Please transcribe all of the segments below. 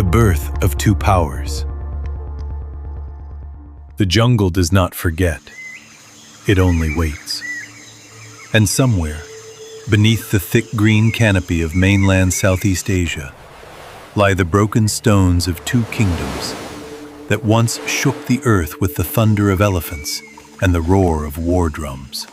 The birth of two powers. The jungle does not forget. It only waits. And somewhere, beneath the thick green canopy of mainland Southeast Asia, lie the broken stones of two kingdoms that once shook the earth with the thunder of elephants and the roar of war drums.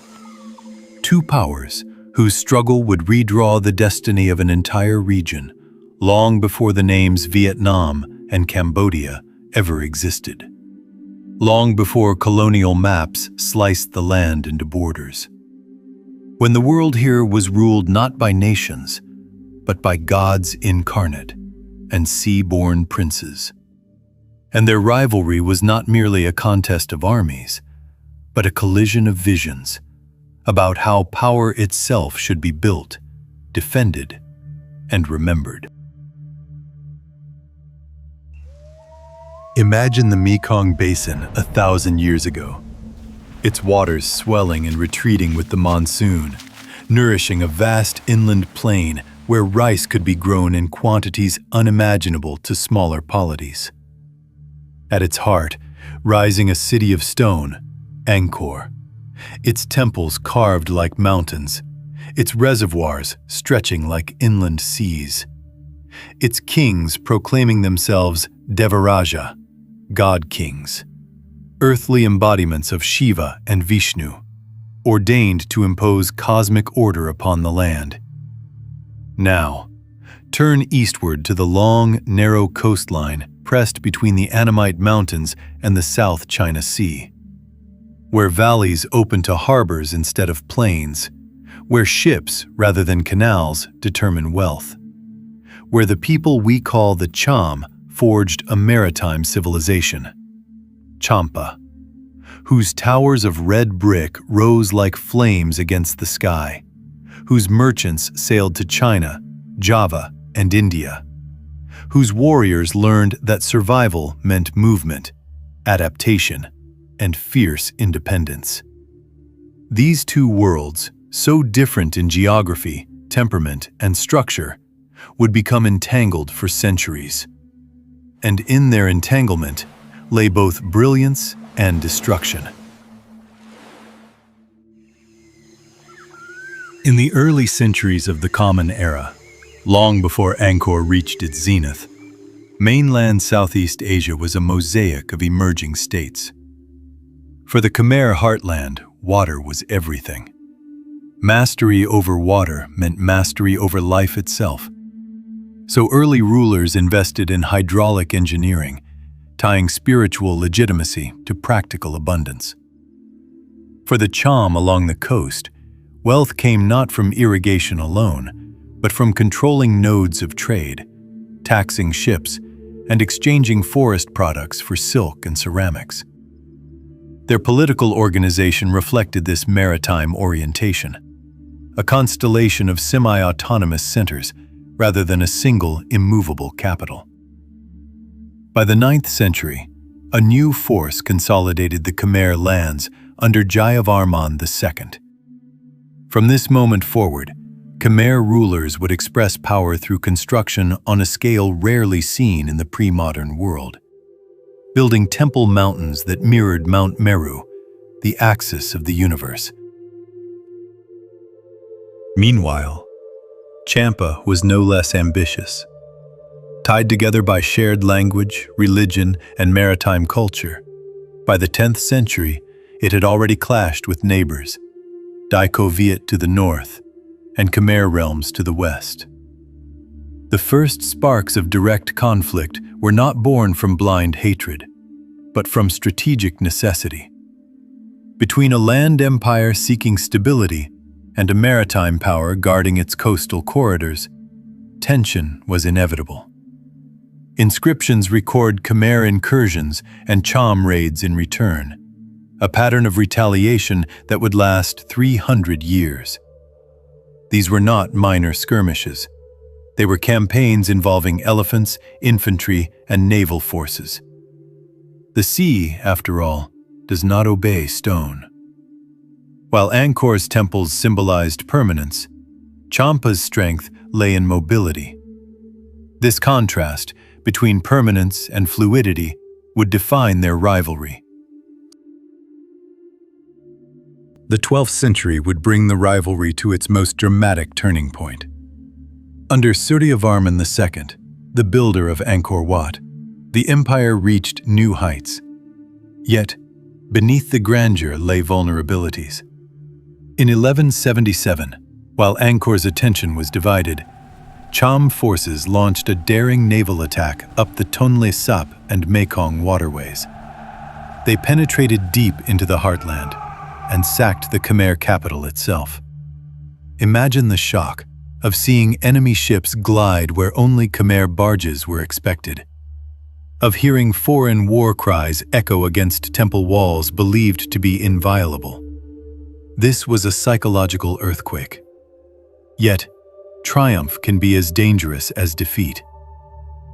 Two powers whose struggle would redraw the destiny of an entire region long before the names Vietnam and Cambodia ever existed. Long before colonial maps sliced the land into borders. When the world here was ruled not by nations, but by gods incarnate and sea-born princes. And their rivalry was not merely a contest of armies, but a collision of visions about how power itself should be built, defended, and remembered. Imagine the Mekong Basin 1,000 years ago. Its waters swelling and retreating with the monsoon, nourishing a vast inland plain where rice could be grown in quantities unimaginable to smaller polities. At its heart, rising a city of stone, Angkor, its temples carved like mountains, its reservoirs stretching like inland seas, its kings proclaiming themselves Devaraja, God kings, earthly embodiments of Shiva and Vishnu, ordained to impose cosmic order upon the land. Now, turn eastward to the long, narrow coastline pressed between the Annamite Mountains and the South China Sea, where valleys open to harbors instead of plains, where ships rather than canals determine wealth, where the people we call the Cham forged a maritime civilization, Champa, whose towers of red brick rose like flames against the sky, whose merchants sailed to China, Java, and India, whose warriors learned that survival meant movement, adaptation, and fierce independence. These two worlds, so different in geography, temperament, and structure, would become entangled for centuries. And in their entanglement lay both brilliance and destruction. In the early centuries of the Common Era, long before Angkor reached its zenith, mainland Southeast Asia was a mosaic of emerging states. For the Khmer heartland, water was everything. Mastery over water meant mastery over life itself. So early rulers invested in hydraulic engineering, tying spiritual legitimacy to practical abundance. For the Cham along the coast, wealth came not from irrigation alone, but from controlling nodes of trade, taxing ships, and exchanging forest products for silk and ceramics. Their political organization reflected this maritime orientation, a constellation of semi-autonomous centers rather than a single immovable capital. By the 9th century, a new force consolidated the Khmer lands under Jayavarman II. From this moment forward, Khmer rulers would express power through construction on a scale rarely seen in the pre-modern world, building temple mountains that mirrored Mount Meru, the axis of the universe. Meanwhile, Champa was no less ambitious. Tied together by shared language, religion, and maritime culture, by the 10th century, it had already clashed with neighbors, Daiko Viet to the north, and Khmer realms to the west. The first sparks of direct conflict were not born from blind hatred, but from strategic necessity. Between a land empire seeking stability and a maritime power guarding its coastal corridors, tension was inevitable. Inscriptions record Khmer incursions and Cham raids in return, a pattern of retaliation that would last 300 years. These were not minor skirmishes. They were campaigns involving elephants, infantry, and naval forces. The sea, after all, does not obey stone. While Angkor's temples symbolized permanence, Champa's strength lay in mobility. This contrast between permanence and fluidity would define their rivalry. The 12th century would bring the rivalry to its most dramatic turning point. Under Suryavarman II, the builder of Angkor Wat, the empire reached new heights. Yet, beneath the grandeur lay vulnerabilities. In 1177, while Angkor's attention was divided, Cham forces launched a daring naval attack up the Tonle Sap and Mekong waterways. They penetrated deep into the heartland and sacked the Khmer capital itself. Imagine the shock of seeing enemy ships glide where only Khmer barges were expected, of hearing foreign war cries echo against temple walls believed to be inviolable. This was a psychological earthquake. Yet, triumph can be as dangerous as defeat.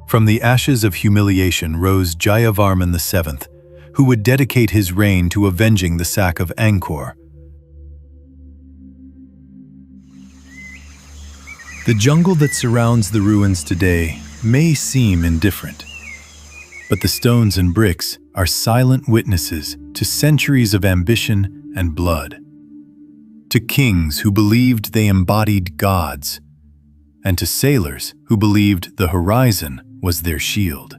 From the ashes of humiliation rose Jayavarman VII, who would dedicate his reign to avenging the sack of Angkor. The jungle that surrounds the ruins today may seem indifferent, but the stones and bricks are silent witnesses to centuries of ambition and blood, to kings who believed they embodied gods, and to sailors who believed the horizon was their shield.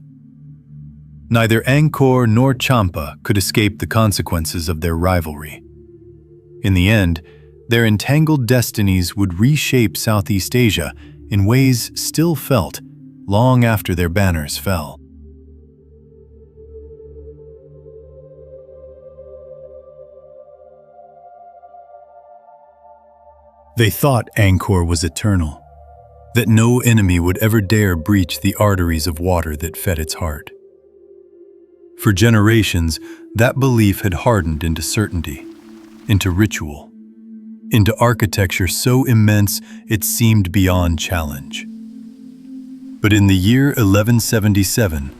Neither Angkor nor Champa could escape the consequences of their rivalry. In the end, their entangled destinies would reshape Southeast Asia in ways still felt long after their banners fell. They thought Angkor was eternal, that no enemy would ever dare breach the arteries of water that fed its heart. For generations, that belief had hardened into certainty, into ritual, into architecture so immense it seemed beyond challenge. But in the year 1177,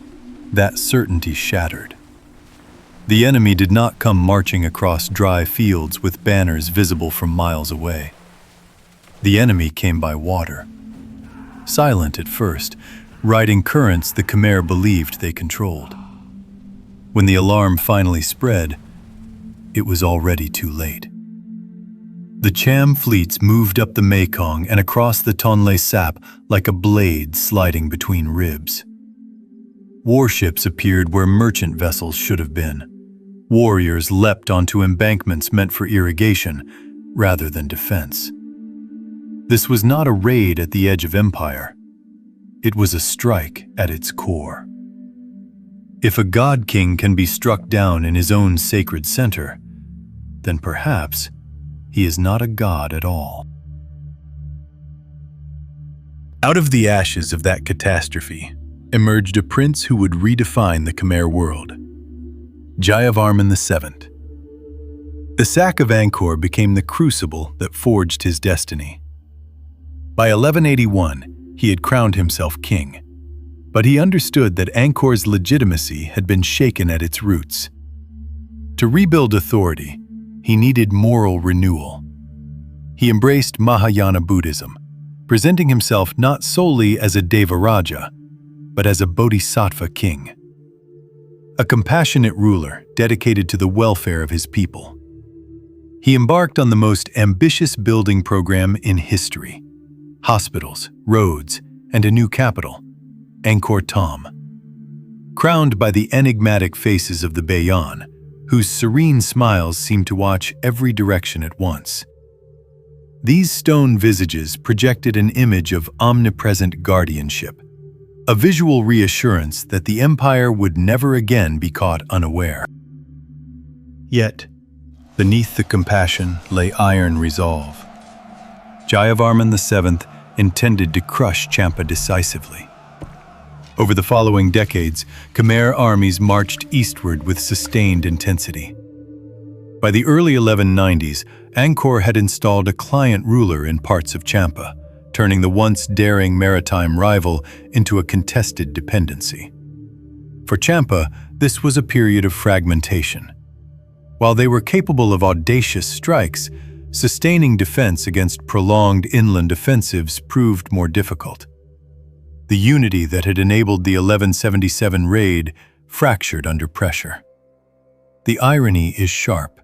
that certainty shattered. The enemy did not come marching across dry fields with banners visible from miles away. The enemy came by water. Silent at first, riding currents the Khmer believed they controlled. When the alarm finally spread, it was already too late. The Cham fleets moved up the Mekong and across the Tonle Sap like a blade sliding between ribs. Warships appeared where merchant vessels should have been. Warriors leapt onto embankments meant for irrigation rather than defense. This was not a raid at the edge of empire. It was a strike at its core. If a god king can be struck down in his own sacred center, then perhaps he is not a god at all. Out of the ashes of that catastrophe emerged a prince who would redefine the Khmer world, Jayavarman VII. The sack of Angkor became the crucible that forged his destiny. By 1181, he had crowned himself king, but he understood that Angkor's legitimacy had been shaken at its roots. To rebuild authority, he needed moral renewal. He embraced Mahayana Buddhism, presenting himself not solely as a Devaraja, but as a bodhisattva king. A compassionate ruler dedicated to the welfare of his people. He embarked on the most ambitious building program in history: hospitals, roads, and a new capital, Angkor Thom. Crowned by the enigmatic faces of the Bayon, whose serene smiles seemed to watch every direction at once. These stone visages projected an image of omnipresent guardianship, a visual reassurance that the empire would never again be caught unaware. Yet, beneath the compassion lay iron resolve. Jayavarman VII intended to crush Champa decisively. Over the following decades, Khmer armies marched eastward with sustained intensity. By the early 1190s, Angkor had installed a client ruler in parts of Champa, turning the once daring maritime rival into a contested dependency. For Champa, this was a period of fragmentation. While they were capable of audacious strikes, sustaining defense against prolonged inland offensives proved more difficult. The unity that had enabled the 1177 raid fractured under pressure. The irony is sharp.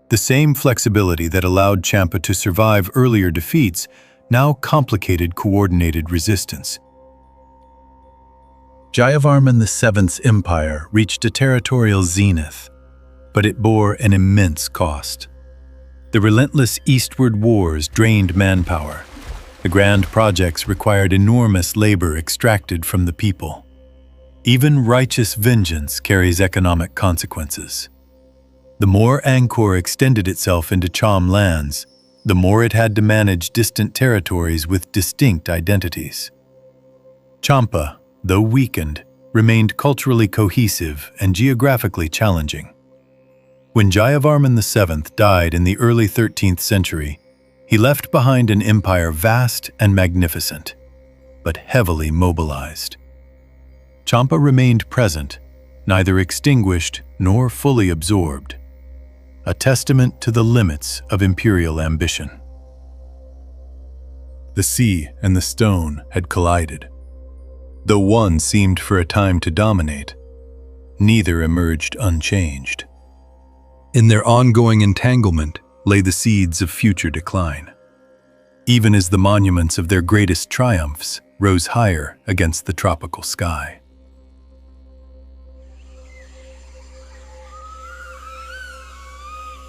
The same flexibility that allowed Champa to survive earlier defeats now complicated coordinated resistance. Jayavarman VII's empire reached a territorial zenith, but it bore an immense cost. The relentless eastward wars drained manpower. The grand projects required enormous labor extracted from the people. Even righteous vengeance carries economic consequences. The more Angkor extended itself into Cham lands, the more it had to manage distant territories with distinct identities. Champa, though weakened, remained culturally cohesive and geographically challenging. When Jayavarman VII died in the early 13th century, he left behind an empire vast and magnificent, but heavily mobilized. Champa remained present, neither extinguished nor fully absorbed, a testament to the limits of imperial ambition. The sea and the stone had collided. Though one seemed for a time to dominate, neither emerged unchanged. In their ongoing entanglement lay the seeds of future decline, even as the monuments of their greatest triumphs rose higher against the tropical sky.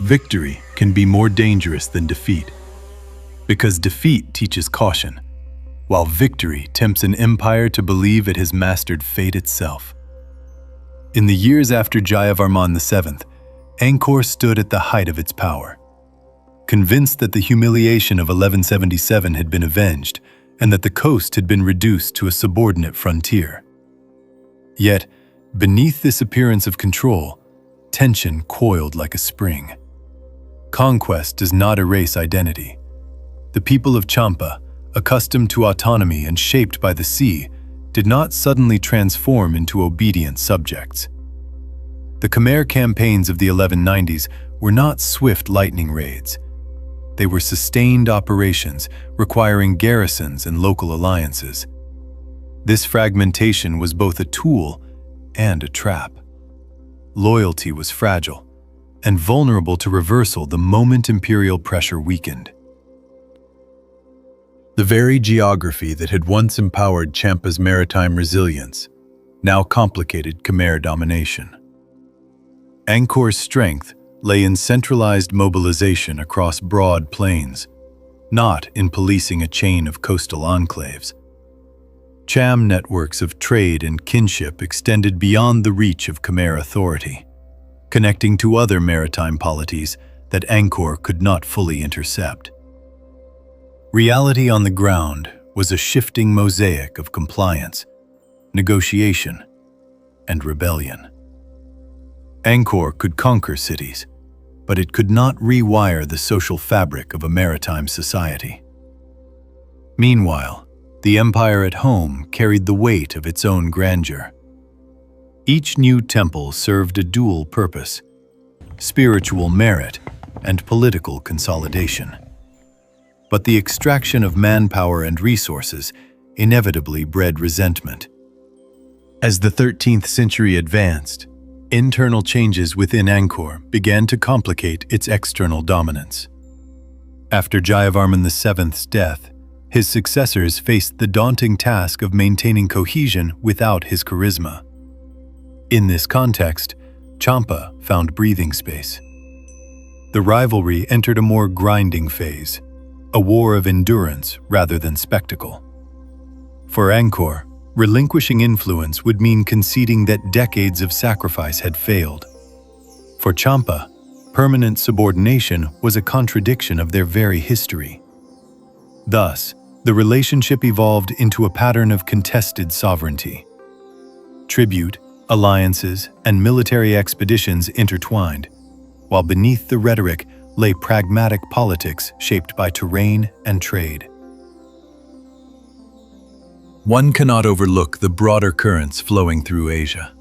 Victory can be more dangerous than defeat, because defeat teaches caution, while victory tempts an empire to believe it has mastered fate itself. In the years after Jayavarman VII, Angkor stood at the height of its power. Convinced that the humiliation of 1177 had been avenged and that the coast had been reduced to a subordinate frontier. Yet, beneath this appearance of control, tension coiled like a spring. Conquest does not erase identity. The people of Champa, accustomed to autonomy and shaped by the sea, did not suddenly transform into obedient subjects. The Khmer campaigns of the 1190s were not swift lightning raids. They were sustained operations requiring garrisons and local alliances. This fragmentation was both a tool and a trap. Loyalty was fragile and vulnerable to reversal the moment imperial pressure weakened. The very geography that had once empowered Champa's maritime resilience now complicated Khmer domination. Angkor's strength lay in centralized mobilization across broad plains, not in policing a chain of coastal enclaves. Cham networks of trade and kinship extended beyond the reach of Khmer authority, connecting to other maritime polities that Angkor could not fully intercept. Reality on the ground was a shifting mosaic of compliance, negotiation, and rebellion. Angkor could conquer cities, but it could not rewire the social fabric of a maritime society. Meanwhile, the empire at home carried the weight of its own grandeur. Each new temple served a dual purpose: spiritual merit and political consolidation. But the extraction of manpower and resources inevitably bred resentment. As the 13th century advanced, internal changes within Angkor began to complicate its external dominance. After Jayavarman VII's death, his successors faced the daunting task of maintaining cohesion without his charisma. In this context, Champa found breathing space. The rivalry entered a more grinding phase, a war of endurance rather than spectacle. For Angkor, relinquishing influence would mean conceding that decades of sacrifice had failed. For Champa, permanent subordination was a contradiction of their very history. Thus, the relationship evolved into a pattern of contested sovereignty. Tribute, alliances, and military expeditions intertwined, while beneath the rhetoric lay pragmatic politics shaped by terrain and trade. One cannot overlook the broader currents flowing through Asia.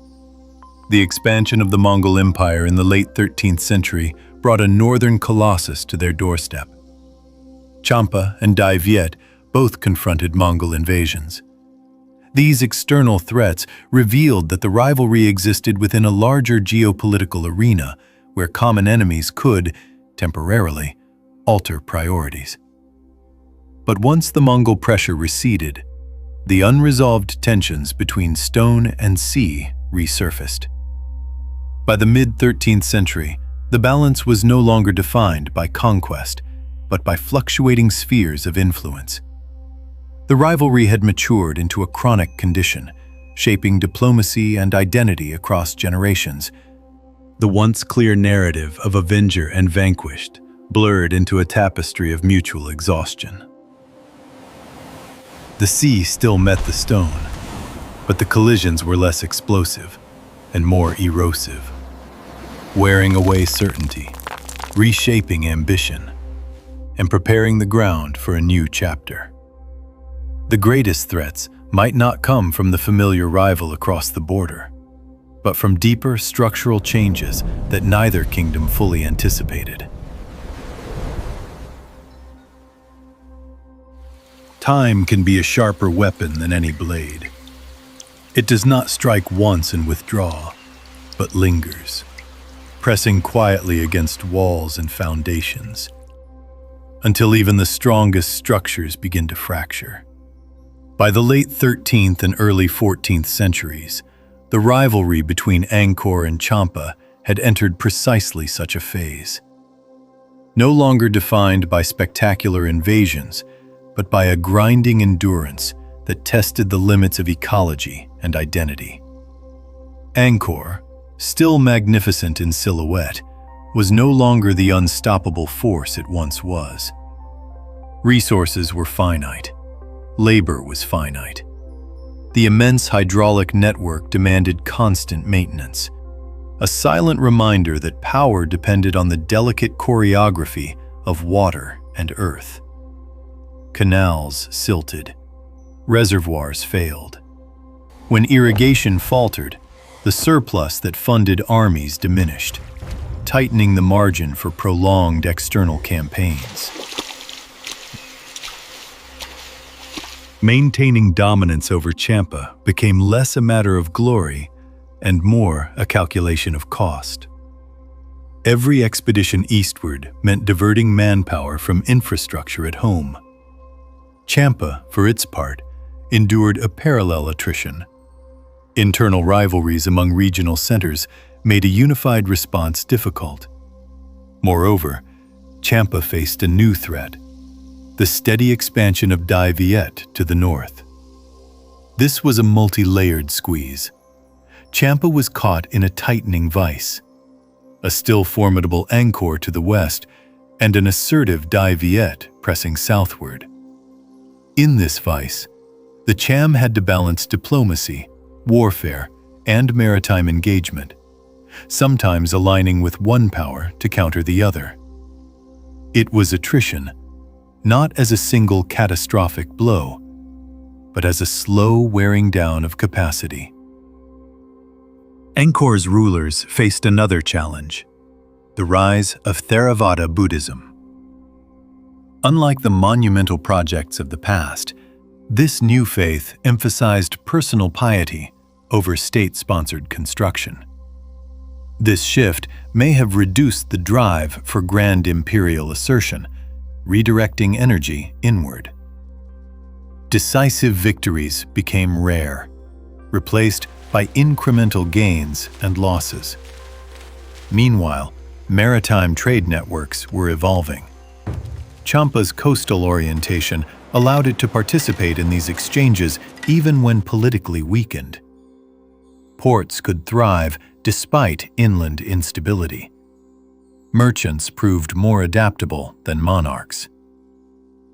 The expansion of the Mongol Empire in the late 13th century brought a northern colossus to their doorstep. Champa and Đại Việt both confronted Mongol invasions. These external threats revealed that the rivalry existed within a larger geopolitical arena where common enemies could, temporarily, alter priorities. But once the Mongol pressure receded, the unresolved tensions between stone and sea resurfaced. By the mid-13th century, the balance was no longer defined by conquest, but by fluctuating spheres of influence. The rivalry had matured into a chronic condition, shaping diplomacy and identity across generations. The once clear narrative of avenger and vanquished blurred into a tapestry of mutual exhaustion. The sea still met the stone, but the collisions were less explosive and more erosive, wearing away certainty, reshaping ambition, and preparing the ground for a new chapter. The greatest threats might not come from the familiar rival across the border, but from deeper structural changes that neither kingdom fully anticipated. Time can be a sharper weapon than any blade. It does not strike once and withdraw, but lingers, pressing quietly against walls and foundations, until even the strongest structures begin to fracture. By the late 13th and early 14th centuries, the rivalry between Angkor and Champa had entered precisely such a phase. No longer defined by spectacular invasions, but by a grinding endurance that tested the limits of ecology and identity. Angkor, still magnificent in silhouette, was no longer the unstoppable force it once was. Resources were finite. Labor was finite. The immense hydraulic network demanded constant maintenance, a silent reminder that power depended on the delicate choreography of water and earth. Canals silted. Reservoirs failed. When irrigation faltered, the surplus that funded armies diminished, tightening the margin for prolonged external campaigns. Maintaining dominance over Champa became less a matter of glory and more a calculation of cost. Every expedition eastward meant diverting manpower from infrastructure at home. Champa, for its part, endured a parallel attrition. Internal rivalries among regional centers made a unified response difficult. Moreover, Champa faced a new threat: the steady expansion of Đại Việt to the north. This was a multi-layered squeeze. Champa was caught in a tightening vice: a still formidable Angkor to the west and an assertive Đại Việt pressing southward. In this vice, the Cham had to balance diplomacy, warfare, and maritime engagement, sometimes aligning with one power to counter the other. It was attrition, not as a single catastrophic blow, but as a slow wearing down of capacity. Angkor's rulers faced another challenge: the rise of Theravada Buddhism. Unlike the monumental projects of the past, this new faith emphasized personal piety over state-sponsored construction. This shift may have reduced the drive for grand imperial assertion, redirecting energy inward. Decisive victories became rare, replaced by incremental gains and losses. Meanwhile, maritime trade networks were evolving. Champa's coastal orientation allowed it to participate in these exchanges even when politically weakened. Ports could thrive despite inland instability. Merchants proved more adaptable than monarchs.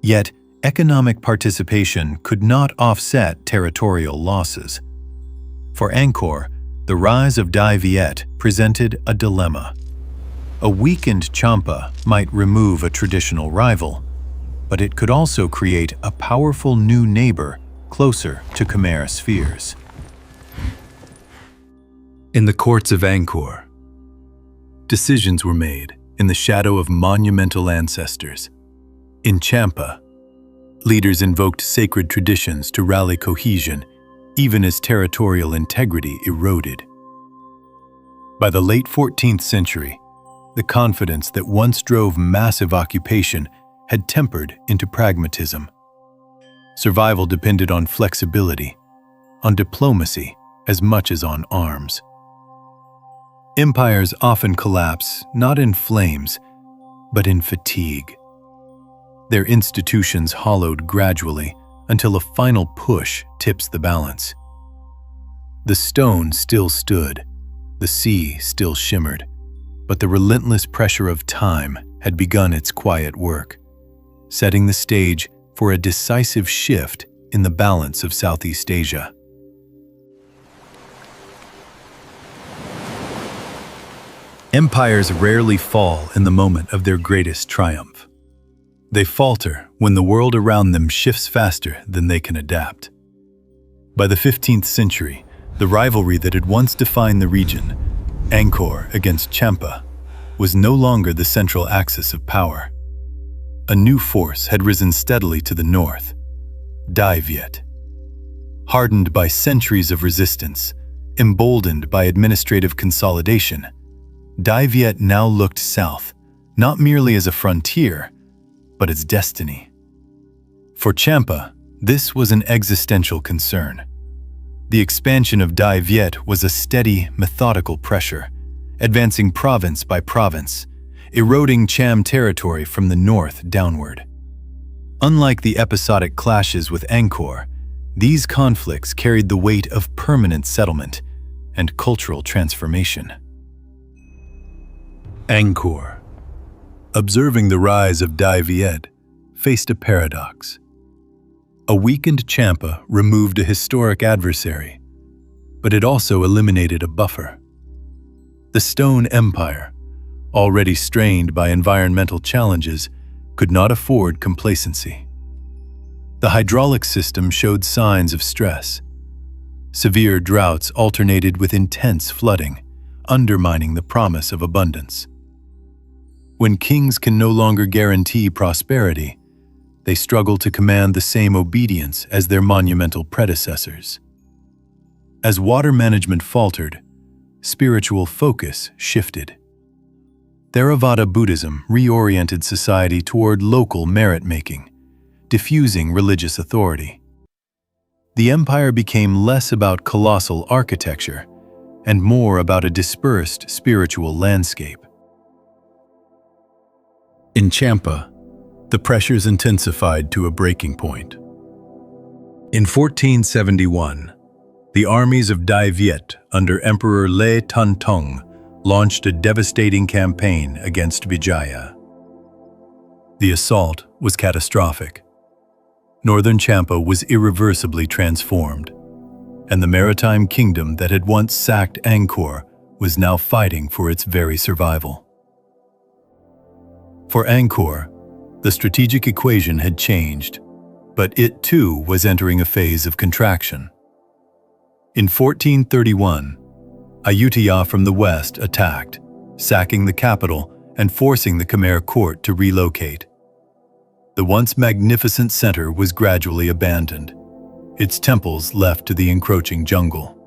Yet, economic participation could not offset territorial losses. For Angkor, the rise of Đại Việt presented a dilemma. A weakened Champa might remove a traditional rival, but it could also create a powerful new neighbor closer to Khmer spheres. In the courts of Angkor, decisions were made in the shadow of monumental ancestors. In Champa, leaders invoked sacred traditions to rally cohesion, even as territorial integrity eroded. By the late 14th century, the confidence that once drove massive occupation had tempered into pragmatism. Survival depended on flexibility, on diplomacy as much as on arms. Empires often collapse not in flames, but in fatigue. Their institutions hollowed gradually until a final push tips the balance. The stone still stood, the sea still shimmered, but the relentless pressure of time had begun its quiet work, setting the stage for a decisive shift in the balance of Southeast Asia. Empires rarely fall in the moment of their greatest triumph. They falter when the world around them shifts faster than they can adapt. By the 15th century, the rivalry that had once defined the region, Angkor against Champa, was no longer the central axis of power. A new force had risen steadily to the north, Đại Việt. Hardened by centuries of resistance, emboldened by administrative consolidation, Đại Việt now looked south, not merely as a frontier, but as destiny. For Champa, this was an existential concern. The expansion of Đại Việt was a steady, methodical pressure, advancing province by province, eroding Cham territory from the north downward. Unlike the episodic clashes with Angkor, these conflicts carried the weight of permanent settlement and cultural transformation. Angkor, observing the rise of Đại Việt, faced a paradox. A weakened Champa removed a historic adversary, but it also eliminated a buffer. The Stone Empire, already strained by environmental challenges, could not afford complacency. The hydraulic system showed signs of stress. Severe droughts alternated with intense flooding, undermining the promise of abundance. When kings can no longer guarantee prosperity, they struggle to command the same obedience as their monumental predecessors. As water management faltered, spiritual focus shifted. Theravada Buddhism reoriented society toward local merit-making, diffusing religious authority. The empire became less about colossal architecture and more about a dispersed spiritual landscape. In Champa, the pressures intensified to a breaking point. In 1471, the armies of Đại Việt under Emperor Lê Thánh Tông launched a devastating campaign against Vijaya. The assault was catastrophic. Northern Champa was irreversibly transformed, and the maritime kingdom that had once sacked Angkor was now fighting for its very survival. For Angkor, the strategic equation had changed, but it too was entering a phase of contraction. In 1431, Ayutthaya from the west attacked, sacking the capital and forcing the Khmer court to relocate. The once magnificent center was gradually abandoned, its temples left to the encroaching jungle.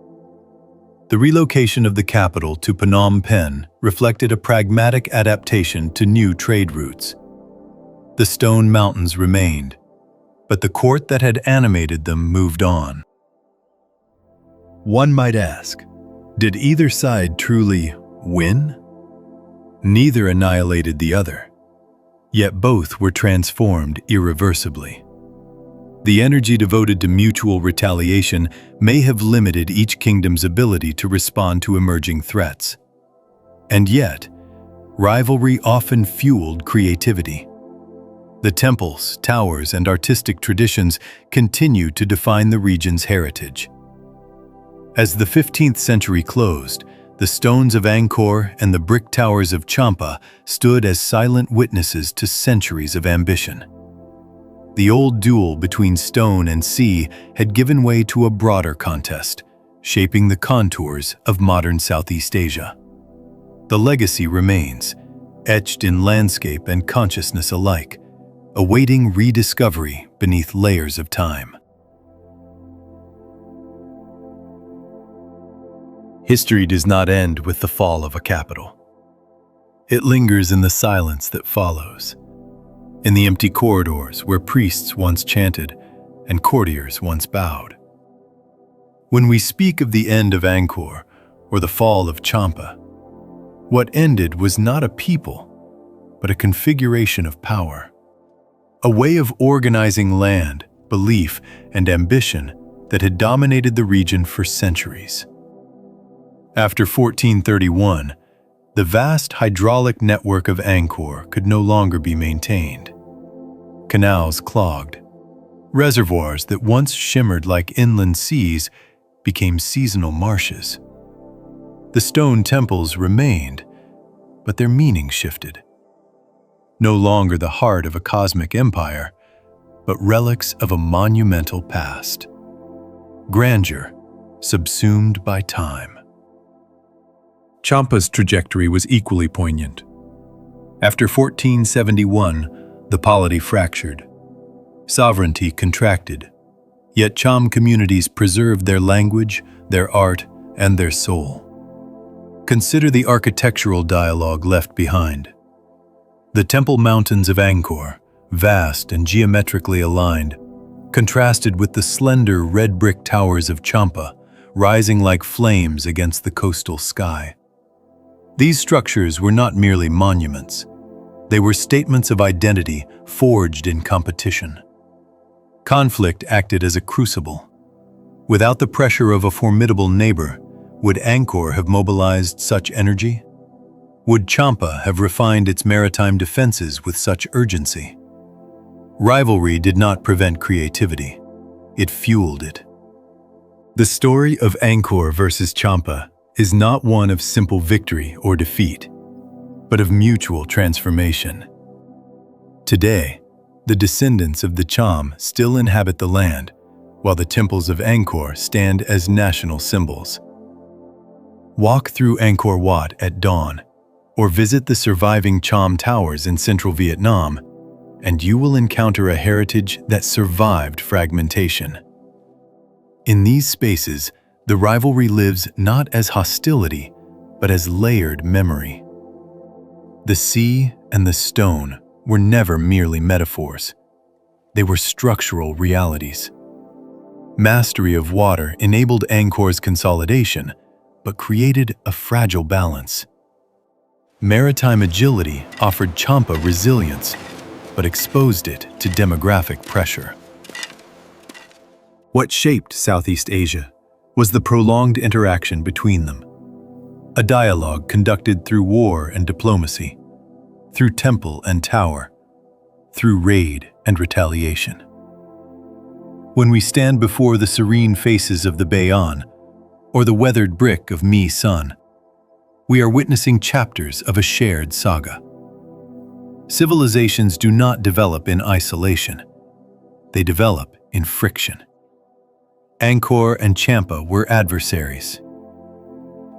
The relocation of the capital to Phnom Penh reflected a pragmatic adaptation to new trade routes. The stone mountains remained, but the court that had animated them moved on. One might ask, did either side truly win? Neither annihilated the other, yet both were transformed irreversibly. The energy devoted to mutual retaliation may have limited each kingdom's ability to respond to emerging threats. And yet, rivalry often fueled creativity. The temples, towers, and artistic traditions continue to define the region's heritage. As the 15th century closed, the stones of Angkor and the brick towers of Champa stood as silent witnesses to centuries of ambition. The old duel between stone and sea had given way to a broader contest, shaping the contours of modern Southeast Asia. The legacy remains, etched in landscape and consciousness alike, awaiting rediscovery beneath layers of time. History does not end with the fall of a capital. It lingers in the silence that follows, in the empty corridors where priests once chanted and courtiers once bowed. When we speak of the end of Angkor or the fall of Champa, what ended was not a people, but a configuration of power, a way of organizing land, belief, and ambition that had dominated the region for centuries. After 1431, the vast hydraulic network of Angkor could no longer be maintained. Canals clogged. Reservoirs that once shimmered like inland seas became seasonal marshes. The stone temples remained, but their meaning shifted. No longer the heart of a cosmic empire, but relics of a monumental past. Grandeur subsumed by time. Champa's trajectory was equally poignant. After 1471, the polity fractured. Sovereignty contracted, yet Cham communities preserved their language, their art, and their soul. Consider the architectural dialogue left behind. The temple mountains of Angkor, vast and geometrically aligned, contrasted with the slender red brick towers of Champa, rising like flames against the coastal sky. These structures were not merely monuments. They were statements of identity forged in competition. Conflict acted as a crucible. Without the pressure of a formidable neighbor, would Angkor have mobilized such energy? Would Champa have refined its maritime defenses with such urgency? Rivalry did not prevent creativity. It fueled it. The story of Angkor versus Champa is not one of simple victory or defeat, but of mutual transformation. Today, the descendants of the Cham still inhabit the land, while the temples of Angkor stand as national symbols. Walk through Angkor Wat at dawn, or visit the surviving Cham towers in central Vietnam, and you will encounter a heritage that survived fragmentation. In these spaces, the rivalry lives not as hostility, but as layered memory. The sea and the stone were never merely metaphors. They were structural realities. Mastery of water enabled Angkor's consolidation, but created a fragile balance. Maritime agility offered Champa resilience, but exposed it to demographic pressure. What shaped Southeast Asia was the prolonged interaction between them. A dialogue conducted through war and diplomacy, through temple and tower, through raid and retaliation. When we stand before the serene faces of the Bayon, or the weathered brick of Mi Sun, we are witnessing chapters of a shared saga. Civilizations do not develop in isolation. They develop in friction. Angkor and Champa were adversaries.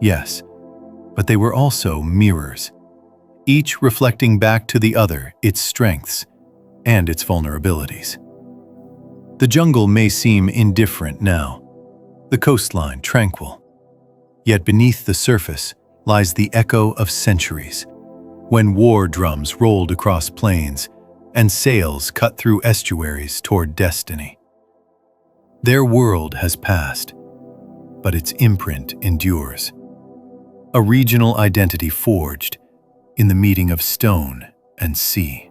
Yes, but they were also mirrors, each reflecting back to the other its strengths and its vulnerabilities. The jungle may seem indifferent now, the coastline tranquil. Yet beneath the surface lies the echo of centuries, when war drums rolled across plains and sails cut through estuaries toward destiny. Their world has passed, but its imprint endures. A regional identity forged in the meeting of stone and sea.